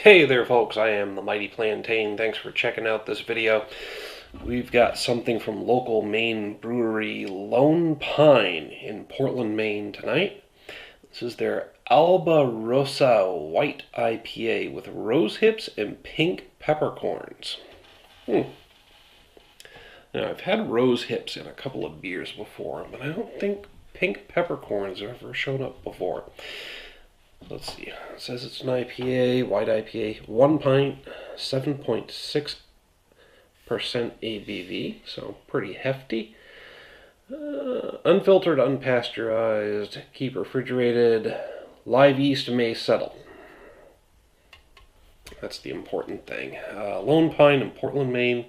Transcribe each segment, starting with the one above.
Hey there folks, I am the Mighty Plantain. Thanks for checking out this video. We've got something from local Maine brewery Lone Pine in Portland, Maine tonight. This is their Alba Rosa white IPA with rose hips and pink peppercorns. Now I've had rose hips in a couple of beers before, but I don't think pink peppercorns have ever shown up before. Let's see. It says it's an IPA, white IPA, 1 pint, 7.6% ABV, so pretty hefty. Unfiltered, unpasteurized, keep refrigerated, live yeast may settle. That's the important thing. Lone Pine in Portland, Maine.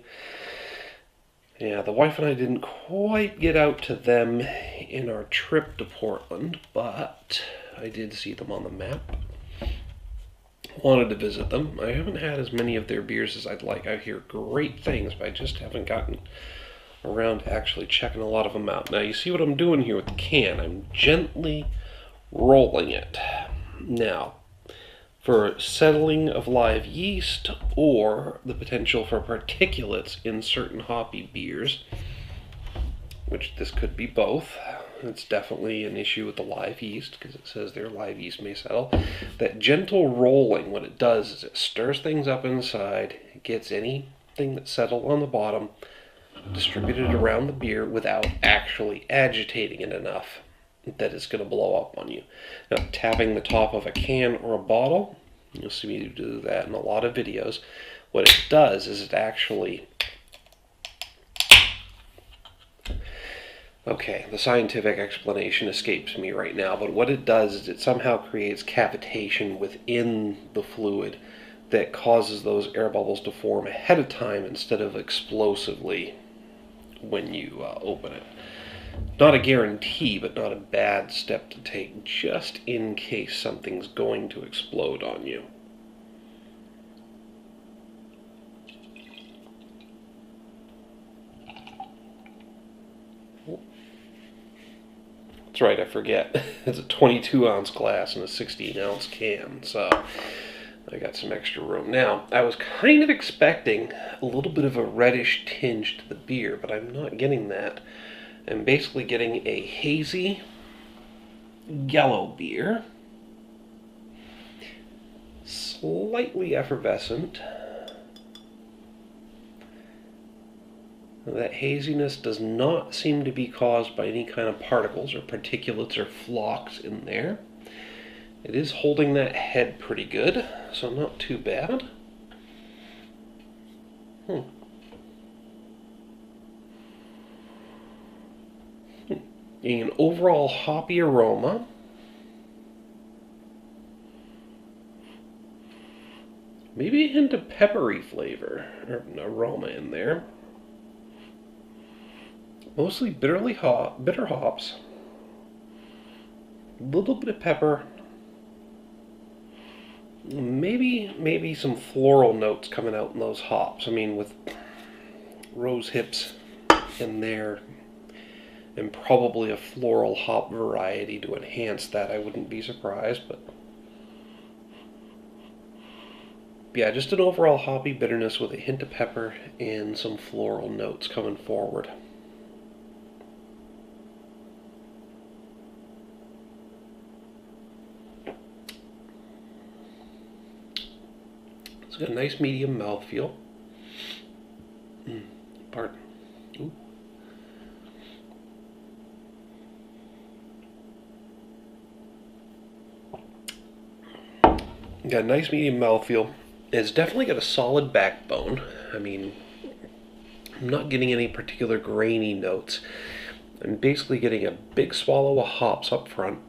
Yeah, the wife and I didn't quite get out to them in our trip to Portland, but I did see them on the map. Wanted to visit them. I haven't had as many of their beers as I'd like. I hear great things, but I just haven't gotten around to actually checking a lot of them out. Now, you see what I'm doing here with the can. I'm gently rolling it. Now, for settling of live yeast or the potential for particulates in certain hoppy beers, which this could be both. It's definitely an issue with the live yeast because it says their live yeast may settle. That gentle rolling, what it does is it stirs things up inside, it gets anything that's settled on the bottom distributed around the beer without actually agitating it enough that it's going to blow up on you. Now, tapping the top of a can or a bottle, you'll see me do that in a lot of videos. What it does is it actually... Okay, the scientific explanation escapes me right now, but what it does is it somehow creates cavitation within the fluid that causes those air bubbles to form ahead of time instead of explosively when you open it. Not a guarantee, but not a bad step to take just in case something's going to explode on you. That's right, I forget. It's a 22-ounce glass and a 16-ounce can, so I got some extra room. Now, I was kind of expecting a little bit of a reddish tinge to the beer, but I'm not getting that. I'm basically getting a hazy yellow beer, slightly effervescent. That haziness does not seem to be caused by any kind of particles or particulates or flocks in there. It is holding that head pretty good, so not too bad. Getting an overall hoppy aroma. Maybe a hint of peppery flavor or aroma in there. Mostly bitter hops. A little bit of pepper. Maybe some floral notes coming out in those hops. I mean, with rose hips in there and probably a floral hop variety to enhance that, I wouldn't be surprised, but yeah, just an overall hoppy bitterness with a hint of pepper and some floral notes coming forward. It's got a nice medium mouthfeel. Pardon. Ooh. Got a nice medium mouthfeel. It's definitely got a solid backbone. I mean, I'm not getting any particular grainy notes. I'm basically getting a big swallow of hops up front.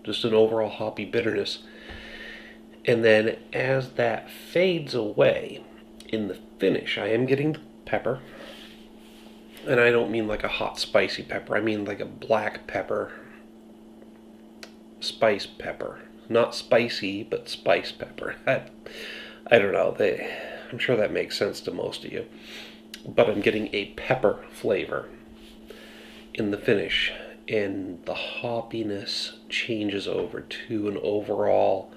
Just an overall hoppy bitterness. And then as that fades away in the finish, I am getting the pepper. And I don't mean like a hot spicy pepper. I mean like a black pepper, spice pepper. Not spicy, but spice pepper. I don't know. I'm sure that makes sense to most of you. But I'm getting a pepper flavor in the finish. And the hoppiness changes over to an overall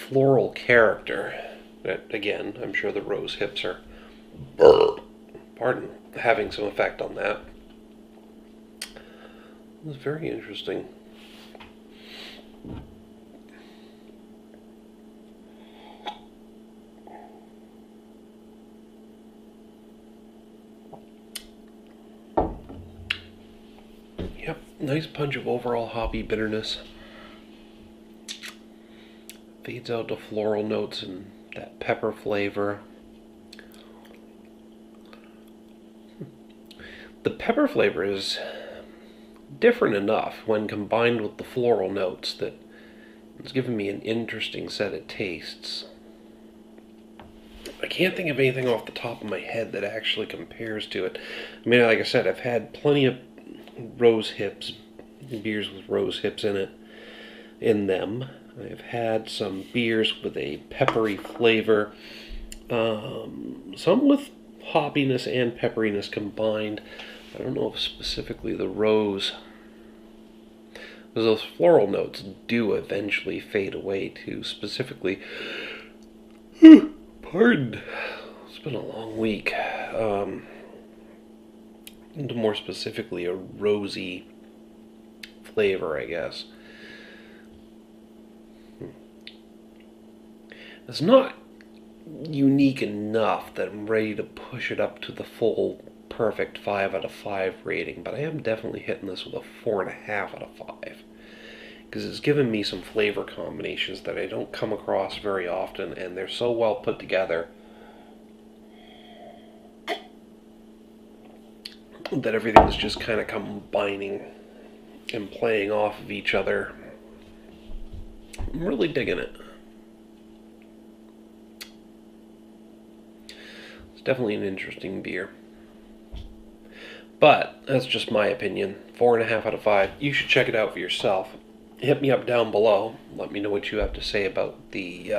floral character that, again, I'm sure the rose hips are, pardon, having some effect on that. It's very interesting. Yep, nice punch of overall hoppy bitterness. Fades out to floral notes and that pepper flavor. The pepper flavor is different enough when combined with the floral notes that it's given me an interesting set of tastes. I can't think of anything off the top of my head that actually compares to it. I mean, like I said, I've had plenty of rose hips, beers with rose hips in them. I've had some beers with a peppery flavor, some with hoppiness and pepperiness combined. I don't know if specifically the rose, because those floral notes do eventually fade away too. Specifically, pardon, it's been a long week. Into more specifically a rosy flavor, I guess. It's not unique enough that I'm ready to push it up to the full perfect 5 out of 5 rating, but I am definitely hitting this with a 4.5 out of 5. Because it's given me some flavor combinations that I don't come across very often, and they're so well put together that everything's just kind of combining and playing off of each other. I'm really digging it. It's definitely an interesting beer. But that's just my opinion. 4.5 out of 5. You should check it out for yourself. Hit me up down below. Let me know what you have to say about the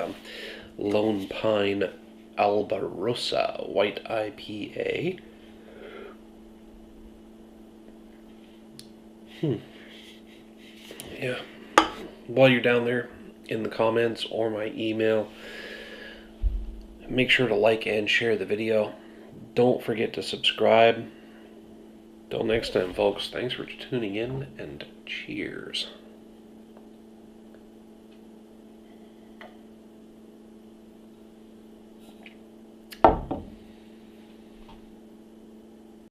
Lone Pine Alba Rosa White IPA. Yeah. While you're down there in the comments or my email, make sure to like and share the video. Don't forget to subscribe. Till next time, folks, thanks for tuning in, and cheers.